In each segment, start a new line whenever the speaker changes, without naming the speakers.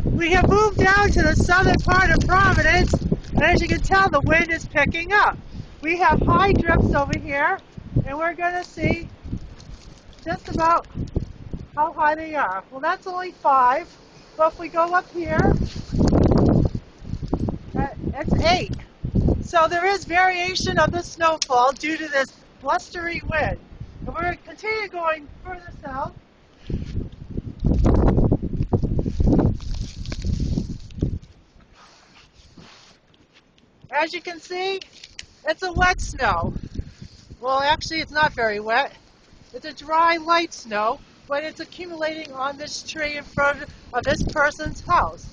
We have moved down to the southern part of Providence, and as you can tell, the wind is picking up. We have high drifts over here, and we're going to see just about how high they are. Well, that's only 5, but if we go up here, it's 8. So there is variation of the snowfall due to this blustery wind. And we're going to continue going further south. As you can see, it's a wet snow. Well, actually, it's not very wet. It's a dry, light snow, but it's accumulating on this tree in front of this person's house.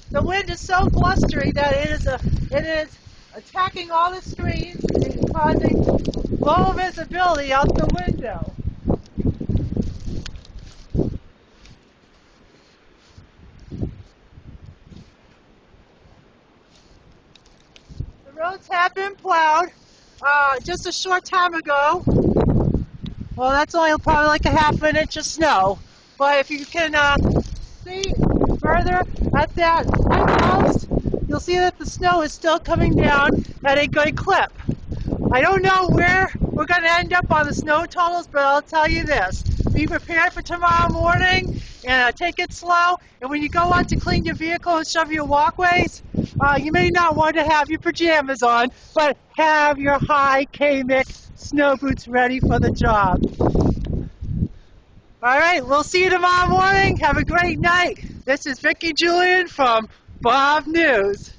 The wind is so blustery that it is attacking all the screens and causing low visibility out the window. The roads have been plowed just a short time ago. Well, that's only probably like a half an inch of snow. But if you can see further at that house, you'll see that the snow is still coming down at a good clip. I don't know where we're going to end up on the snow totals, but I'll tell you this. Be prepared for tomorrow morning and take it slow. And when you go out to clean your vehicle and shove your walkways, you may not want to have your pajamas on, but have your high K-Mix snow boots ready for the job. All right, we'll see you tomorrow morning. Have a great night. This is Vicki Julian from Bob News.